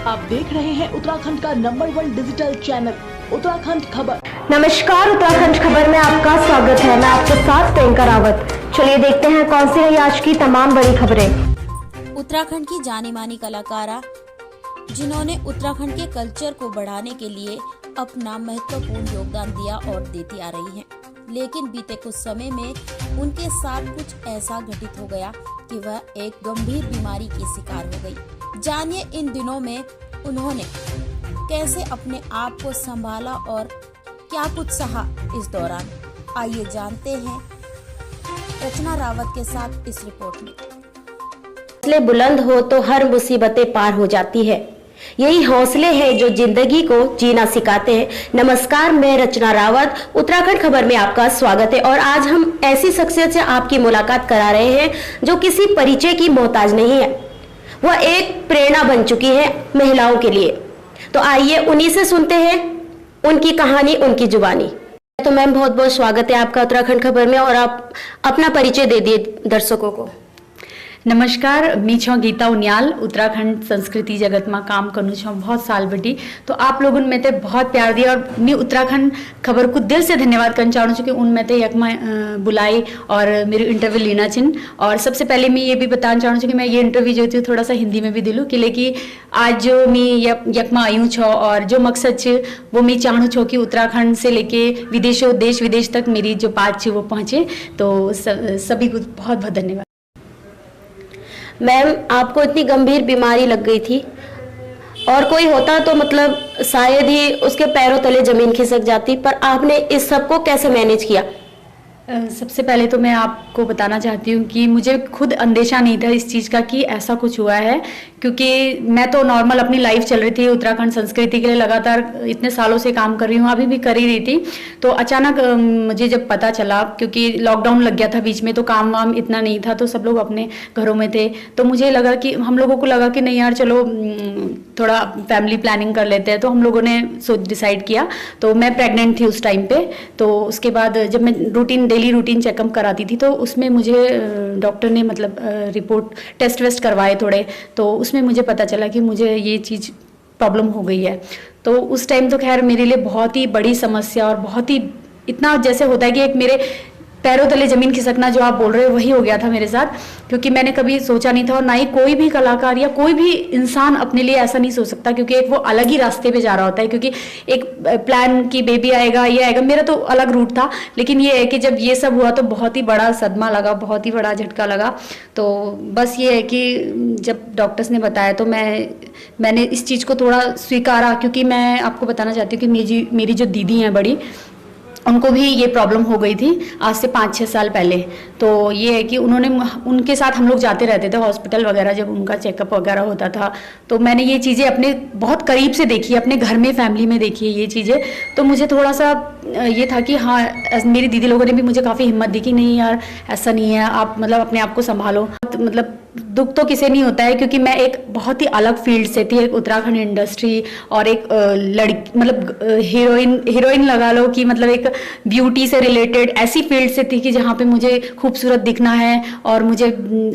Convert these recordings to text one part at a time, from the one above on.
आप देख रहे हैं उत्तराखंड का नंबर 1 डिजिटल चैनल उत्तराखंड खबर। नमस्कार, उत्तराखंड खबर में आपका स्वागत है। मैं आपके साथ प्रियंका रावत। चलिए देखते हैं कौन सी रही आज की तमाम बड़ी खबरें। उत्तराखंड की जानी मानी कलाकारा जिन्होंने उत्तराखंड के कल्चर को बढ़ाने के लिए अपना महत्वपूर्ण योगदान दिया और देती आ रही हैं, लेकिन बीते कुछ समय में उनके साथ कुछ ऐसा घटित हो गया कि वह एक गंभीर बीमारी की शिकार हो गई। जानिए इन दिनों में उन्होंने कैसे अपने आप को संभाला और क्या कुछ सहा इस दौरान। आइए जानते हैं रचना रावत के साथ इस रिपोर्ट में। हौसले बुलंद हो तो हर मुसीबतें पार हो जाती है। यही हौसले हैं जो जिंदगी को जीना सिखाते हैं। नमस्कार, मैं रचना रावत, उत्तराखंड खबर में आपका स्वागत है। और आज हम ऐसी शख्सियत से आपकी मुलाकात करा रहे हैं जो किसी परिचय की मोहताज नहीं है। वह एक प्रेरणा बन चुकी है महिलाओं के लिए। तो आइए उन्हीं से सुनते हैं उनकी कहानी, उनकी जुबानी। तो मैम, बहुत बहुत स्वागत है आपका उत्तराखंड खबर में, और आप अपना परिचय दे दिए दर्शकों को। नमस्कार, मी छो गीता उनियाल, उत्तराखंड संस्कृति जगत में काम करूँ छो बहुत साल बटी। तो आप लोगों में ते बहुत प्यार दिया और मैं उत्तराखंड खबर को दिल से धन्यवाद करना चाहूँ कि उनमें ते यकमा बुलाई और मेरी इंटरव्यू लेना चिन। और सबसे पहले मैं ये भी बताना चाहूँ कि मैं ये इंटरव्यू जो थी थोड़ा सा हिंदी में भी दिलूँ कि लेकिन आज जो मैं यकमा आई छो और जो मकसद छे वो मैं चाहूँ छो कि उत्तराखंड से लेके विदेशों देश विदेश तक मेरी जो बात छे वो पहुँचे। तो सभी को बहुत बहुत धन्यवाद। मैम, आपको इतनी गंभीर बीमारी लग गई थी और कोई होता तो मतलब शायद ही उसके पैरों तले जमीन खिसक जाती, पर आपने इस सब को कैसे मैनेज किया? सबसे पहले तो मैं आपको बताना चाहती हूँ कि मुझे खुद अंदेशा नहीं था इस चीज़ का कि ऐसा कुछ हुआ है, क्योंकि मैं तो नॉर्मल अपनी लाइफ चल रही थी। उत्तराखंड संस्कृति के लिए लगातार इतने सालों से काम कर रही हूँ, अभी भी कर ही रही थी। तो अचानक मुझे जब पता चला, क्योंकि लॉकडाउन लग गया था बीच में, तो काम वाम इतना नहीं था, तो सब लोग अपने घरों में थे। तो मुझे लगा कि हम लोगों को लगा कि नहीं यार, चलो थोड़ा फैमिली प्लानिंग कर लेते हैं। तो हम लोगों ने डिसाइड किया। तो मैं प्रेग्नेंट थी उस टाइम पे। तो उसके बाद जब मैं डेली रूटीन चेकअप कराती थी, तो उसमें मुझे डॉक्टर ने मतलब रिपोर्ट टेस्ट वेस्ट करवाए थोड़े, तो उसमें मुझे पता चला कि मुझे ये चीज़ प्रॉब्लम हो गई है। तो उस टाइम तो खैर मेरे लिए बहुत ही बड़ी समस्या और बहुत ही इतना जैसे होता है कि एक मेरे पैरों तले जमीन खिसकना जो आप बोल रहे हो वही हो गया था मेरे साथ, क्योंकि मैंने कभी सोचा नहीं था और ना ही कोई भी कलाकार या कोई भी इंसान अपने लिए ऐसा नहीं सोच सकता, क्योंकि एक वो अलग ही रास्ते पे जा रहा होता है। क्योंकि एक प्लान की बेबी आएगा, ये आएगा, मेरा तो अलग रूट था। लेकिन ये है कि जब ये सब हुआ तो बहुत ही बड़ा सदमा लगा, बहुत ही बड़ा झटका लगा। तो बस ये है कि जब डॉक्टर्स ने बताया तो मैंने इस चीज़ को थोड़ा स्वीकारा, क्योंकि मैं आपको बताना चाहती हूँ कि मेरी जो दीदी हैं बड़ी, उनको भी ये प्रॉब्लम हो गई थी आज से 5-6 साल पहले। तो ये है कि उनके साथ हम लोग जाते रहते थे हॉस्पिटल वगैरह, जब उनका चेकअप वगैरह होता था। तो मैंने ये चीज़ें अपने बहुत करीब से देखी, अपने घर में फैमिली में देखी है ये चीज़ें। तो मुझे थोड़ा सा ये था कि हाँ, मेरी दीदी लोगों ने भी मुझे काफ़ी हिम्मत दी कि नहीं यार, ऐसा नहीं है, आप मतलब अपने आप को संभालो। मतलब दुख तो किसे नहीं होता है, क्योंकि मैं एक बहुत ही अलग फील्ड से थी, एक उत्तराखंड इंडस्ट्री और एक लड़की मतलब हीरोइन लगा लो कि मतलब एक ब्यूटी से रिलेटेड ऐसी फील्ड से थी कि जहाँ पे मुझे खूबसूरत दिखना है और मुझे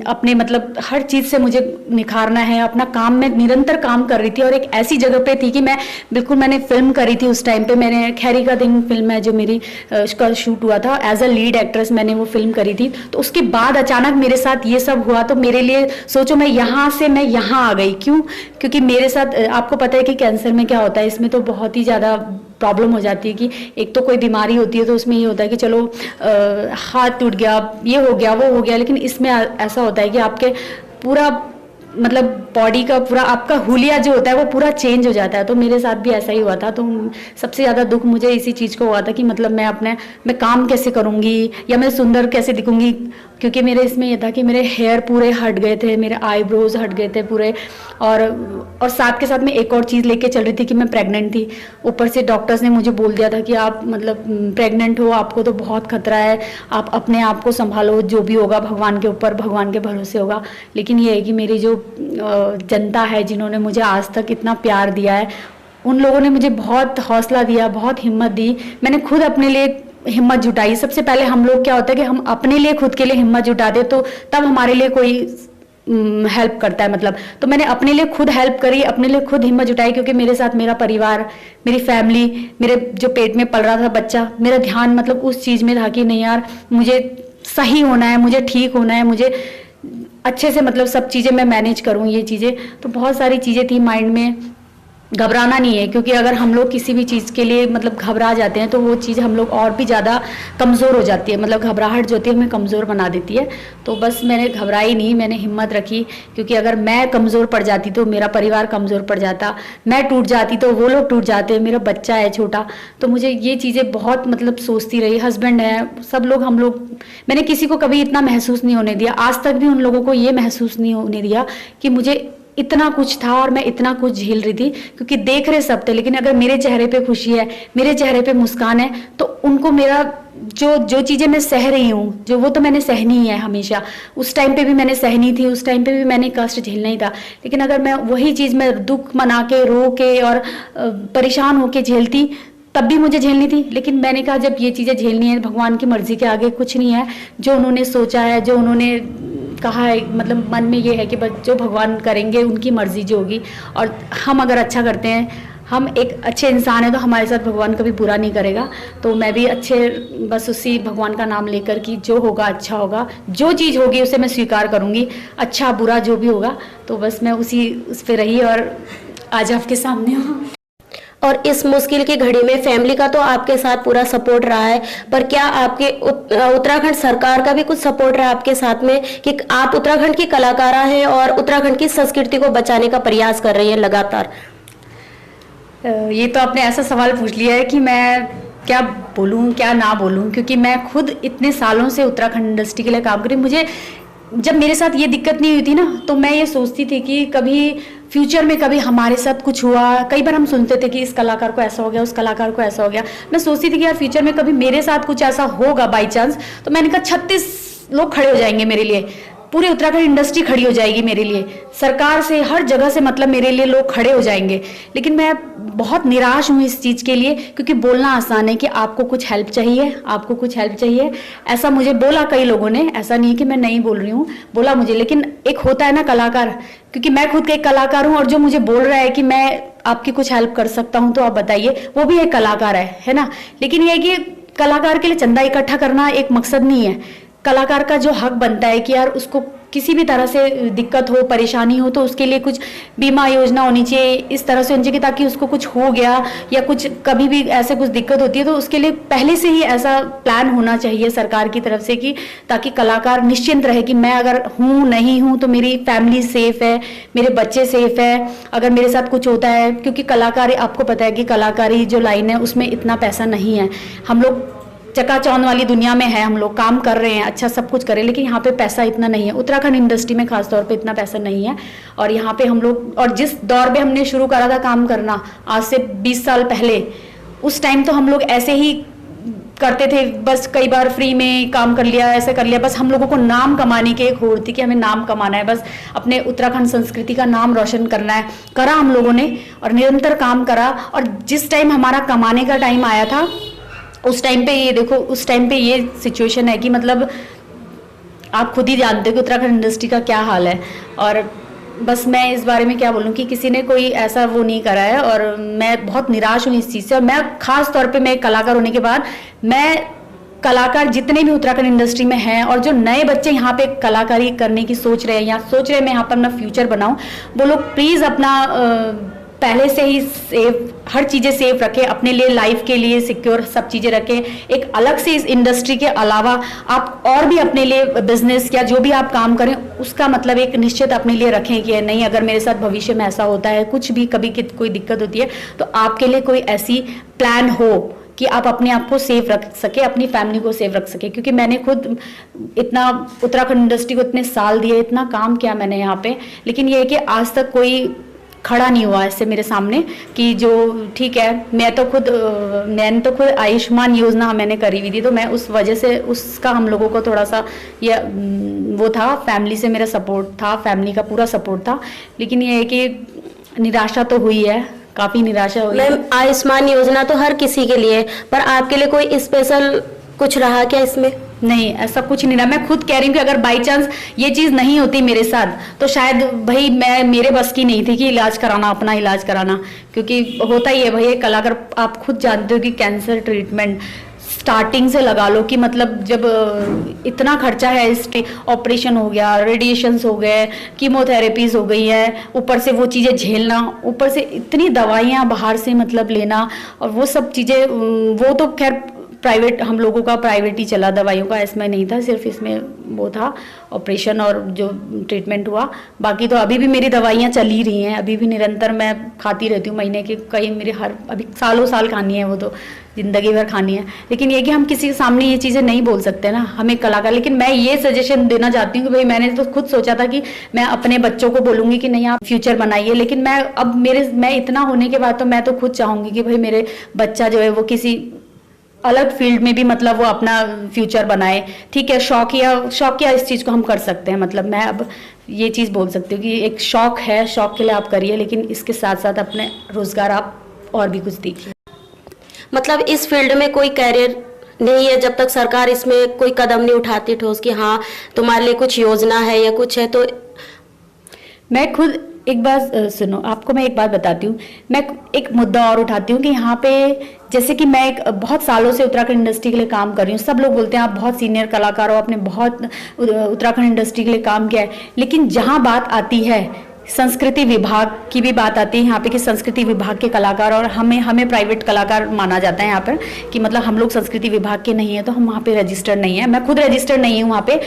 अपने मतलब हर चीज़ से मुझे निखारना है। अपना काम में निरंतर काम कर रही थी और एक ऐसी जगह पे थी कि मैंने फिल्म करी थी उस टाइम पे। मैंने खैरी का दिन फिल्म है जो मेरी उसका शूट हुआ था, एज अ लीड एक्ट्रेस मैंने वो फिल्म करी थी। तो उसके बाद अचानक मेरे साथ ये सब हुआ, तो मेरे लिए सोचो मैं यहाँ आ गई। क्यों? क्योंकि मेरे साथ आपको पता है कि कैंसर में क्या होता है, इसमें तो बहुत ही ज़्यादा प्रॉब्लम हो जाती है कि एक तो कोई बीमारी होती है तो उसमें ये होता है कि चलो हाथ टूट गया, ये हो गया, वो हो गया। लेकिन इसमें ऐसा होता है कि आपके पूरा मतलब बॉडी का पूरा आपका हुलिया जो होता है वो पूरा चेंज हो जाता है। तो मेरे साथ भी ऐसा ही हुआ था। तो सबसे ज़्यादा दुख मुझे इसी चीज़ को हुआ था कि मतलब मैं काम कैसे करूँगी या मैं सुंदर कैसे दिखूँगी, क्योंकि मेरे इसमें ये था कि मेरे हेयर पूरे हट गए थे, मेरे आईब्रोज हट गए थे पूरे। और साथ के साथ में एक और चीज़ लेके चल रही थी कि मैं प्रेग्नेंट थी। ऊपर से डॉक्टर्स ने मुझे बोल दिया था कि आप मतलब प्रेग्नेंट हो, आपको तो बहुत खतरा है, आप अपने आप को संभालो, जो भी होगा भगवान के ऊपर, भगवान के भरोसे होगा। लेकिन ये है कि मेरी जो जनता है जिन्होंने मुझे आज तक इतना प्यार दिया है, उन लोगों ने मुझे बहुत हौसला दिया, बहुत हिम्मत दी। मैंने खुद अपने लिए हिम्मत जुटाई। सबसे पहले हम लोग क्या होता है कि हम अपने लिए खुद के लिए हिम्मत जुटाते तो तब हमारे लिए कोई हेल्प करता है मतलब। तो मैंने अपने लिए खुद हेल्प करी, अपने लिए खुद हिम्मत जुटाई, क्योंकि मेरे साथ मेरा परिवार, मेरी फैमिली, मेरे जो पेट में पल रहा था बच्चा, मेरा ध्यान मतलब उस चीज़ में था कि नहीं यार मुझे सही होना है, मुझे ठीक होना है, मुझे अच्छे से मतलब सब चीज़ें मैं मैनेज करूँ ये चीज़ें। तो बहुत सारी चीज़ें थी माइंड में, घबराना नहीं है, क्योंकि अगर हम लोग किसी भी चीज़ के लिए मतलब घबरा जाते हैं तो वो चीज़ हम लोग और भी ज़्यादा कमज़ोर हो जाती है, मतलब घबराहट जो होती है हमें कमज़ोर बना देती है। तो बस मैंने घबराई नहीं, मैंने हिम्मत रखी, क्योंकि अगर मैं कमज़ोर पड़ जाती तो मेरा परिवार कमज़ोर पड़ जाता, मैं टूट जाती तो वो लोग टूट जाते, मेरा बच्चा है छोटा। तो मुझे ये चीज़ें बहुत मतलब सोचती रही, हस्बैंड है, सब लोग, हम लोग, मैंने किसी को कभी इतना महसूस नहीं होने दिया, आज तक भी उन लोगों को ये महसूस नहीं होने दिया कि मुझे इतना कुछ था और मैं इतना कुछ झेल रही थी, क्योंकि देख रहे सब थे, लेकिन अगर मेरे चेहरे पे खुशी है, मेरे चेहरे पे मुस्कान है, तो उनको मेरा जो चीज़ें मैं सह रही हूँ, जो वो तो मैंने सहनी ही है हमेशा। उस टाइम पे भी मैंने सहनी थी, उस टाइम पे भी मैंने कष्ट झेलना ही था, लेकिन अगर मैं वही चीज़ मैं दुख मना के, रो के और परेशान होके झेलती तब भी मुझे झेलनी थी। लेकिन मैंने कहा जब ये चीज़ें झेलनी है, भगवान की मर्जी के आगे कुछ नहीं है, जो उन्होंने सोचा है, जो उन्होंने कहा है, मतलब मन में ये है कि बस जो भगवान करेंगे उनकी मर्जी जो होगी, और हम अगर अच्छा करते हैं, हम एक अच्छे इंसान हैं, तो हमारे साथ भगवान कभी बुरा नहीं करेगा। तो मैं भी अच्छे बस उसी भगवान का नाम लेकर कि जो होगा अच्छा होगा, जो चीज़ होगी उसे मैं स्वीकार करूँगी, अच्छा बुरा जो भी होगा। तो बस मैं उस पर रही और आज आपके सामने हूँ। और इस मुश्किल की घड़ी में फैमिली का तो आपके साथ पूरा सपोर्ट रहा है, पर क्या आपके उत्तराखंड सरकार का भी कुछ सपोर्ट रहा आपके साथ में, कि आप उत्तराखंड की कलाकारा हैं और उत्तराखंड की संस्कृति को बचाने का प्रयास कर रही हैं लगातार? ये तो आपने ऐसा सवाल पूछ लिया है कि मैं क्या बोलूँ क्या ना बोलूँ, क्योंकि मैं खुद इतने सालों से उत्तराखंड इंडस्ट्री के लिए काम कर रही हूँ। मुझे जब मेरे साथ ये दिक्कत नहीं हुई थी ना, तो मैं ये सोचती थी कि कभी फ्यूचर में कभी हमारे साथ कुछ हुआ। कई बार हम सुनते थे कि इस कलाकार को ऐसा हो गया, उस कलाकार को ऐसा हो गया। मैं सोचती थी कि यार फ्यूचर में कभी मेरे साथ कुछ ऐसा होगा बाई चांस, तो मैंने कहा 36 लोग खड़े हो जाएंगे मेरे लिए, पूरी उत्तराखंड इंडस्ट्री खड़ी हो जाएगी मेरे लिए, सरकार से हर जगह से मतलब मेरे लिए लोग खड़े हो जाएंगे। लेकिन मैं बहुत निराश हूँ इस चीज़ के लिए, क्योंकि बोलना आसान है कि आपको कुछ हेल्प चाहिए, आपको कुछ हेल्प चाहिए, ऐसा मुझे बोला कई लोगों ने, ऐसा नहीं कि मैं नहीं बोल रही हूँ, बोला मुझे। लेकिन एक होता है ना कलाकार, क्योंकि मैं खुद का एक कलाकार हूँ, और जो मुझे बोल रहा है कि मैं आपकी कुछ हेल्प कर सकता हूँ तो आप बताइए, वो भी एक कलाकार है ना। लेकिन ये है कि कलाकार के लिए चंदा इकट्ठा करना एक मकसद नहीं है। कलाकार का जो हक बनता है कि यार उसको किसी भी तरह से दिक्कत हो, परेशानी हो, तो उसके लिए कुछ बीमा योजना होनी चाहिए, इस तरह से होनी चाहिए ताकि उसको कुछ हो गया या कुछ कभी भी ऐसे कुछ दिक्कत होती है तो उसके लिए पहले से ही ऐसा प्लान होना चाहिए सरकार की तरफ से, कि ताकि कलाकार निश्चिंत रहे कि मैं अगर हूँ नहीं हूँ तो मेरी फैमिली सेफ है, मेरे बच्चे सेफ है अगर मेरे साथ कुछ होता है। क्योंकि कलाकारी, आपको पता है कि कलाकारी जो लाइन है उसमें इतना पैसा नहीं है। हम लोग चकाचौंध वाली दुनिया में है, हम लोग काम कर रहे हैं, अच्छा सब कुछ कर रहे हैं, लेकिन यहाँ पे पैसा इतना नहीं है। उत्तराखंड इंडस्ट्री में खास तौर पे इतना पैसा नहीं है। और यहाँ पे हम लोग, और जिस दौर पे हमने शुरू करा था काम करना आज से 20 साल पहले, उस टाइम तो हम लोग ऐसे ही करते थे, बस कई बार फ्री में काम कर लिया, ऐसे कर लिया, बस हम लोगों को नाम कमाने की एक होड़ थी कि हमें नाम कमाना है, बस अपने उत्तराखंड संस्कृति का नाम रोशन करना है। करा हम लोगों ने और निरंतर काम करा, और जिस टाइम हमारा कमाने का टाइम आया था उस टाइम पे ये देखो, उस टाइम पे ये सिचुएशन है कि मतलब आप खुद ही जानते हो कि उत्तराखंड इंडस्ट्री का क्या हाल है। और बस मैं इस बारे में क्या बोलूँ कि किसी ने कोई ऐसा वो नहीं करा है, और मैं बहुत निराश हूँ इस चीज़ से। और मैं खास तौर पे मैं कलाकार होने के बाद, मैं कलाकार जितने भी उत्तराखंड इंडस्ट्री में हैं और जो नए बच्चे यहाँ पे कलाकारी करने की सोच रहे हैं या सोच रहे हैं मैं यहाँ पर अपना फ्यूचर बनाऊँ, वो लोग प्लीज़ अपना पहले से ही सेफ, हर चीज़ें सेफ रखें, अपने लिए लाइफ के लिए सिक्योर सब चीज़ें रखें। एक अलग से इस इंडस्ट्री के अलावा आप और भी अपने लिए बिजनेस या जो भी आप काम करें उसका मतलब एक निश्चित अपने लिए रखें कि नहीं, अगर मेरे साथ भविष्य में ऐसा होता है, कुछ भी कभी कोई दिक्कत होती है, तो आपके लिए कोई ऐसी प्लान हो कि आप अपने आप को सेफ रख सके, अपनी फैमिली को सेफ रख सके। क्योंकि मैंने खुद इतना उत्तराखंड इंडस्ट्री को इतने साल दिए, इतना काम किया मैंने यहाँ पे, लेकिन ये है कि आज तक कोई खड़ा नहीं हुआ ऐसे मेरे सामने कि जो ठीक है। मैंने तो खुद आयुष्मान योजना मैंने करी हुई थी, तो मैं उस वजह से उसका हम लोगों को थोड़ा सा ये वो था, फैमिली से मेरा सपोर्ट था, फैमिली का पूरा सपोर्ट था। लेकिन ये है कि निराशा तो हुई है, काफ़ी निराशा हुई है। आयुष्मान योजना तो हर किसी के लिए, पर आपके लिए कोई स्पेशल कुछ रहा क्या इसमें? नहीं, ऐसा कुछ नहीं रहा। मैं खुद कह रही हूँ कि अगर बाई चांस ये चीज नहीं होती मेरे साथ तो शायद भाई मेरे बस की नहीं थी कि इलाज कराना, अपना इलाज कराना, क्योंकि होता ही है भाई एक कलाकार, आप खुद जानते हो कि कैंसर ट्रीटमेंट स्टार्टिंग से लगा लो कि मतलब जब इतना खर्चा है, इस ऑपरेशन हो गया, रेडिएशंस हो गए, कीमोथेरेपीज हो गई है, ऊपर से वो चीज़ें झेलना, ऊपर से इतनी दवाइयाँ बाहर से मतलब लेना, और वो सब चीज़ें, वो तो खैर प्राइवेट, हम लोगों का प्राइवेट ही चला दवाइयों का, इसमें नहीं था, सिर्फ इसमें वो था ऑपरेशन और जो ट्रीटमेंट हुआ। बाकी तो अभी भी मेरी दवाइयाँ चल ही रही हैं, अभी भी निरंतर मैं खाती रहती हूँ, महीने के कई मेरे अभी सालों साल खानी है, वो तो जिंदगी भर खानी है। लेकिन ये कि हम किसी के सामने ये चीज़ें नहीं बोल सकते ना, हमें कलाकार। लेकिन मैं ये सजेशन देना चाहती हूँ कि भाई मैंने तो खुद सोचा था कि मैं अपने बच्चों को बोलूँगी कि नहीं आप फ्यूचर बनाइए, लेकिन मैं इतना होने के बाद तो मैं तो खुद चाहूँगी कि भाई मेरे बच्चा जो है वो किसी अलग फील्ड में भी मतलब वो अपना फ्यूचर बनाए। ठीक है, शौकिया इस चीज़ को हम कर सकते हैं, मतलब मैं अब ये चीज़ बोल सकती हूँ कि एक शौक है, शौक के लिए आप करिए, लेकिन इसके साथ साथ अपने रोजगार आप और भी कुछ देखिए। मतलब इस फील्ड में कोई कैरियर नहीं है जब तक सरकार इसमें कोई कदम नहीं उठाती ठोस कि हाँ तुम्हारे लिए कुछ योजना है या कुछ है। तो मैं खुद एक बात सुनो, आपको मैं एक बात बताती हूँ, मैं एक मुद्दा और उठाती हूँ कि यहाँ पे जैसे कि मैं बहुत सालों से उत्तराखंड इंडस्ट्री के लिए काम कर रही हूँ। सब लोग बोलते हैं आप बहुत सीनियर कलाकार हो, आपने बहुत उत्तराखंड इंडस्ट्री के लिए काम किया है, लेकिन जहाँ बात आती है संस्कृति विभाग की भी बात आती है यहाँ पे कि संस्कृति विभाग के कलाकार, और हमें प्राइवेट कलाकार माना जाता है यहाँ पर कि मतलब हम लोग संस्कृति विभाग के नहीं है तो हम वहाँ पे रजिस्टर्ड नहीं है। मैं खुद रजिस्टर्ड नहीं हूँ वहाँ पे,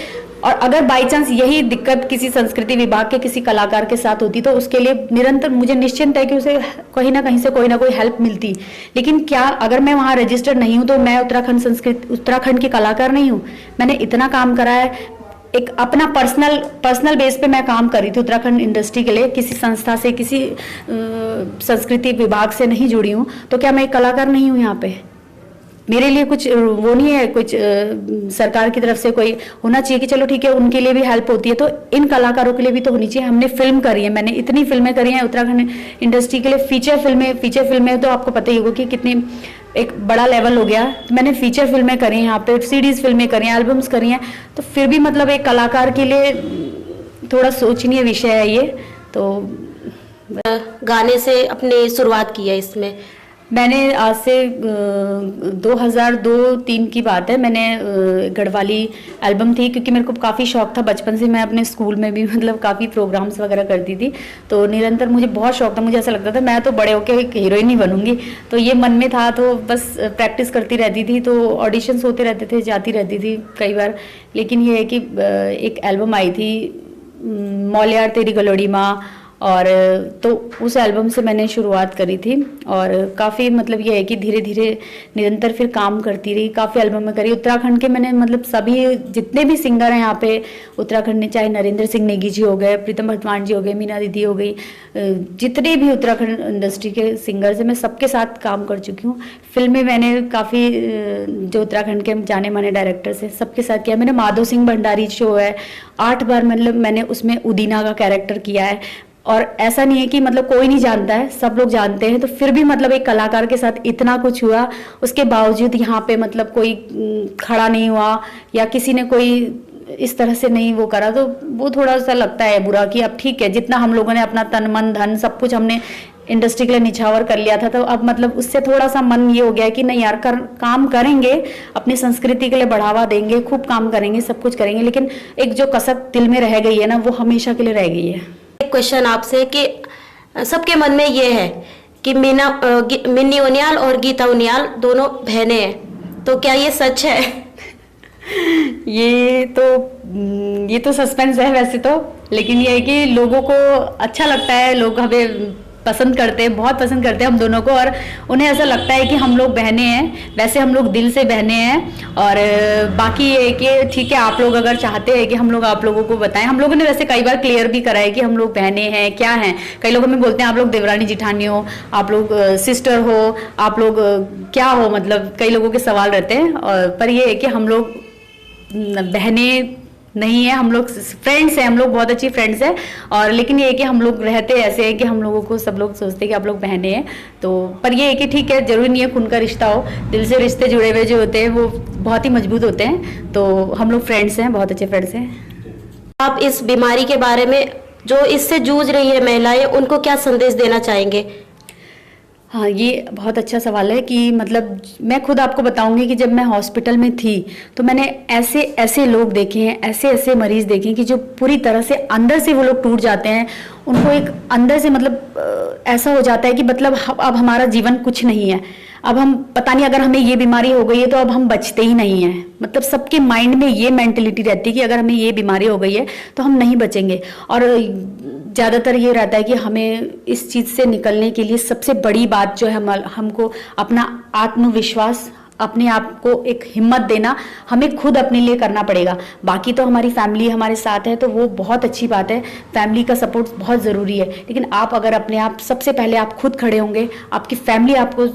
और अगर बाई चांस यही दिक्कत किसी संस्कृति विभाग के किसी कलाकार के साथ होती तो उसके लिए निरंतर मुझे निश्चिंत है कि उसे कहीं ना कहीं से कोई ना कोई हेल्प मिलती। लेकिन क्या अगर मैं वहाँ रजिस्टर्ड नहीं हूँ तो मैं उत्तराखंड की कलाकार नहीं हूँ? मैंने इतना काम करा है, एक अपना पर्सनल बेस पे मैं काम कर रही थी उत्तराखंड इंडस्ट्री के लिए, किसी संस्था से, किसी संस्कृति विभाग से नहीं जुड़ी हूँ, तो क्या मैं एक कलाकार नहीं हूँ? यहाँ पे मेरे लिए कुछ वो नहीं है, कुछ सरकार की तरफ से कोई होना चाहिए कि चलो ठीक है उनके लिए भी हेल्प होती है, तो इन कलाकारों के लिए भी तो होनी चाहिए। हमने फिल्म करी है, मैंने इतनी फिल्में करी हैं उत्तराखंड इंडस्ट्री के लिए, फीचर फिल्में तो आपको पता ही होगा कि कितनी एक बड़ा लेवल हो गया। तो मैंने फीचर फिल्में करी हैं यहाँ पे, सीरीज फिल्में करी हैं, एल्बम्स करी हैं, तो फिर भी मतलब एक कलाकार के लिए थोड़ा सोचनीय विषय है ये। तो गाने से अपनी शुरुआत की है इसमें मैंने आज से 2002-03 की बात है, मैंने गढ़वाली एल्बम थी, क्योंकि मेरे को काफ़ी शौक था बचपन से, मैं अपने स्कूल में भी मतलब काफ़ी प्रोग्राम्स वगैरह करती थी, तो निरंतर मुझे बहुत शौक था, मुझे ऐसा लगता था मैं तो बड़े होकर एक हीरोइन ही बनूंगी, तो ये मन में था, तो बस प्रैक्टिस करती रहती थी, तो ऑडिशंस होते रहते थे, जाती रहती थी कई बार। लेकिन ये है कि एक एल्बम आई थी मौलियार तेरी गलोड़ी माँ, और तो उस एल्बम से मैंने शुरुआत करी थी, और काफ़ी मतलब ये है कि धीरे धीरे निरंतर फिर काम करती रही, काफ़ी एल्बम में करी। उत्तराखंड के मैंने मतलब सभी जितने भी सिंगर हैं यहाँ पे उत्तराखंड में, चाहे नरेंद्र सिंह नेगी जी हो गए, प्रीतम भटवाण जी हो गए, मीना दीदी हो गई, जितने भी उत्तराखंड इंडस्ट्री के सिंगर्स हैं मैं सबके साथ काम कर चुकी हूँ। फिल्में मैंने काफ़ी जो उत्तराखंड के जाने माने डायरेक्टर्स हैं सबके साथ किया। मैंने माधो सिंह भंडारी शो है 8 बार मतलब मैंने उसमें उदीना का कैरेक्टर किया है, और ऐसा नहीं है कि मतलब कोई नहीं जानता है, सब लोग जानते हैं, तो फिर भी मतलब एक कलाकार के साथ इतना कुछ हुआ, उसके बावजूद यहाँ पे मतलब कोई खड़ा नहीं हुआ या किसी ने कोई इस तरह से नहीं वो करा, तो वो थोड़ा सा लगता है बुरा कि अब ठीक है जितना हम लोगों ने अपना तन मन धन सब कुछ हमने इंडस्ट्री के लिए निछावर कर लिया था, तो अब मतलब उससे थोड़ा सा मन ये हो गया कि नहीं यार काम करेंगे, अपनी संस्कृति के लिए बढ़ावा देंगे, खूब काम करेंगे, सब कुछ करेंगे, लेकिन एक जो कसक दिल में रह गई है ना वो हमेशा के लिए रह गई है। एक क्वेश्चन आपसे कि सबके मन में ये है कि मिन्नी उनियाल और गीता उनियाल दोनों बहनें हैं, तो क्या ये सच है? ये तो सस्पेंस है वैसे तो, लेकिन ये है कि लोगों को अच्छा लगता है, लोग हमें पसंद करते हैं, बहुत पसंद करते हैं हम दोनों को, और उन्हें ऐसा लगता है कि हम लोग बहनें हैं। वैसे हम लोग दिल से बहनें हैं, और बाकी ये कि ठीक है आप लोग अगर चाहते हैं कि हम लोग आप लोगों को बताएं, हम लोगों ने वैसे कई बार क्लियर भी करा है कि हम लोग बहनें हैं, क्या हैं। कई लोग हमें बोलते हैं आप लोग देवरानी जिठानी हो, आप लोग सिस्टर हो, आप लोग क्या हो, मतलब कई लोगों के सवाल रहते हैं, और पर ये है कि हम लोग बहनें नहीं है, हम लोग फ्रेंड्स हैं, हम लोग बहुत अच्छी फ्रेंड्स हैं। और लेकिन ये है कि हम लोग रहते ऐसे हैं कि हम लोगों को सब लोग सोचते हैं कि आप लोग बहनें हैं, तो पर ये है कि ठीक है, जरूरी नहीं है खून का रिश्ता हो, दिल से रिश्ते जुड़े हुए जो होते हैं वो बहुत ही मजबूत होते हैं। तो हम लोग फ्रेंड्स हैं, बहुत अच्छे फ्रेंड्स हैं। आप इस बीमारी के बारे में, जो इससे जूझ रही है महिलाएं, उनको क्या संदेश देना चाहेंगे? हाँ, ये बहुत अच्छा सवाल है कि मतलब मैं खुद आपको बताऊंगी कि जब मैं हॉस्पिटल में थी तो मैंने ऐसे ऐसे लोग देखे हैं, ऐसे ऐसे मरीज देखे हैं कि जो पूरी तरह से अंदर से वो लोग टूट जाते हैं। उनको एक अंदर से मतलब ऐसा हो जाता है कि मतलब अब हमारा जीवन कुछ नहीं है, अब हम पता नहीं, अगर हमें ये बीमारी हो गई है तो अब हम बचते ही नहीं हैं। मतलब सबके माइंड में ये मेंटेलिटी रहती है कि अगर हमें ये बीमारी हो गई है तो हम नहीं बचेंगे। और ज़्यादातर ये रहता है कि हमें इस चीज़ से निकलने के लिए सबसे बड़ी बात जो है हमको अपना आत्मविश्वास, अपने आप को एक हिम्मत देना हमें खुद अपने लिए करना पड़ेगा। बाकी तो हमारी फैमिली हमारे साथ है तो वो बहुत अच्छी बात है, फैमिली का सपोर्ट बहुत ज़रूरी है। लेकिन आप अगर अपने आप सबसे पहले आप खुद खड़े होंगे, आपकी फैमिली आपको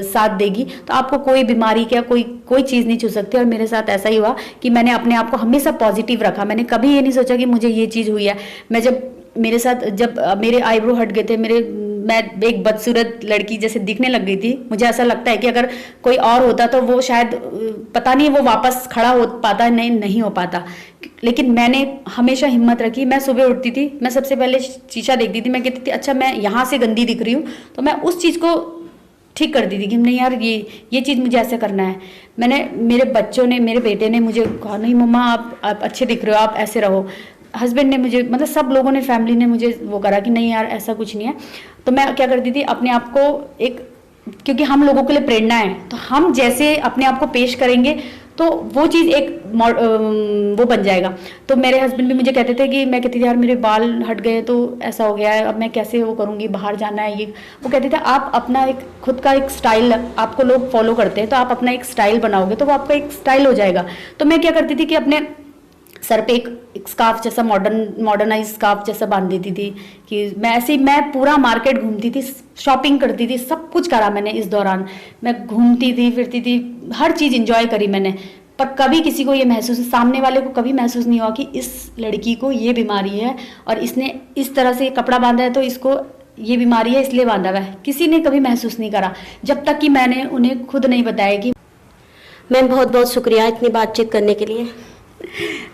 साथ देगी, तो आपको कोई बीमारी क्या कोई चीज़ नहीं छू सकती। और मेरे साथ ऐसा ही हुआ कि मैंने अपने आप को हमेशा पॉजिटिव रखा। मैंने कभी ये नहीं सोचा कि मुझे ये चीज़ हुई है। मैं जब मेरे आईब्रो हट गए थे, मैं एक बदसूरत लड़की जैसे दिखने लग गई थी। मुझे ऐसा लगता है कि अगर कोई और होता तो वो शायद पता नहीं वो वापस खड़ा हो पाता, नहीं हो पाता। लेकिन मैंने हमेशा हिम्मत रखी। मैं सुबह उठती थी, मैं सबसे पहले शीशा देखती थी, मैं कहती थी अच्छा मैं यहाँ से गंदी दिख रही हूँ, तो मैं उस चीज़ को ठीक कर दी थी कि नहीं यार ये चीज़ मुझे ऐसे करना है। मेरे बेटे ने मुझे कहा नहीं मम्मा आप अच्छे दिख रहे हो, आप ऐसे रहो। हस्बैंड ने मुझे, मतलब सब लोगों ने, फैमिली ने मुझे वो करा कि नहीं यार ऐसा कुछ नहीं है। तो मैं क्या करती थी, अपने आप को क्योंकि हम लोगों के लिए प्रेरणा है, तो हम जैसे अपने आप को पेश करेंगे तो वो चीज़ एक वो बन जाएगा। तो मेरे हस्बैंड भी मुझे कहते थे कि मैं कहती थी यार मेरे बाल हट गए तो ऐसा हो गया है, अब मैं कैसे वो करूँगी, बाहर जाना है ये। वो कहते थे आप अपना एक खुद का एक स्टाइल, आपको लोग फॉलो करते हैं तो आप अपना एक स्टाइल बनाओगे तो वो आपका एक स्टाइल हो जाएगा। तो मैं क्या करती थी कि अपने सर पे एक स्कार्फ जैसा मॉडर्नाइज स्कार्फ जैसा बांध देती थी कि मैं पूरा मार्केट घूमती थी, शॉपिंग करती थी, सब कुछ करा मैंने इस दौरान। मैं घूमती थी, फिरती थी, हर चीज़ एंजॉय करी मैंने। पर कभी किसी को ये महसूस, सामने वाले को कभी महसूस नहीं हुआ कि इस लड़की को ये बीमारी है और इसने इस तरह से कपड़ा बांधा है तो इसको ये बीमारी है इसलिए बांधा हुआ है। किसी ने कभी महसूस नहीं करा जब तक कि मैंने उन्हें खुद नहीं बताया कि। मैम बहुत बहुत शुक्रिया इतनी बातचीत करने के लिए।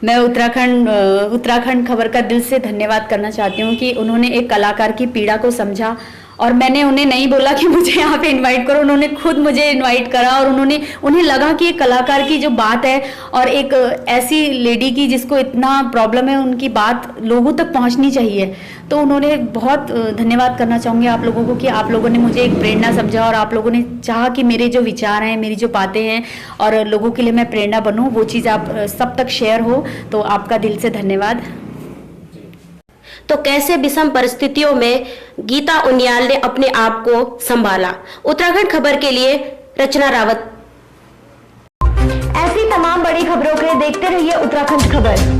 मैं उत्तराखंड खबर का दिल से धन्यवाद करना चाहती हूँ कि उन्होंने एक कलाकार की पीड़ा को समझा। और मैंने उन्हें नहीं बोला कि मुझे यहाँ पे इनवाइट करो, उन्होंने खुद मुझे इनवाइट करा। और उन्हें लगा कि एक कलाकार की जो बात है और एक ऐसी लेडी की जिसको इतना प्रॉब्लम है, उनकी बात लोगों तक पहुँचनी चाहिए। तो उन्होंने बहुत धन्यवाद करना चाहूँगी आप लोगों को कि आप लोगों ने मुझे एक प्रेरणा समझा और आप लोगों ने चाहा कि मेरे जो विचार हैं, मेरी जो बातें हैं और लोगों के लिए मैं प्रेरणा बनूँ, वो चीज़ आप सब तक शेयर हो। तो आपका दिल से धन्यवाद। तो कैसे विषम परिस्थितियों में गीता उनियाल ने अपने आप को संभाला? उत्तराखंड खबर के लिए रचना रावत। ऐसी तमाम बड़ी खबरों के लिए देखते रहिए उत्तराखंड खबर।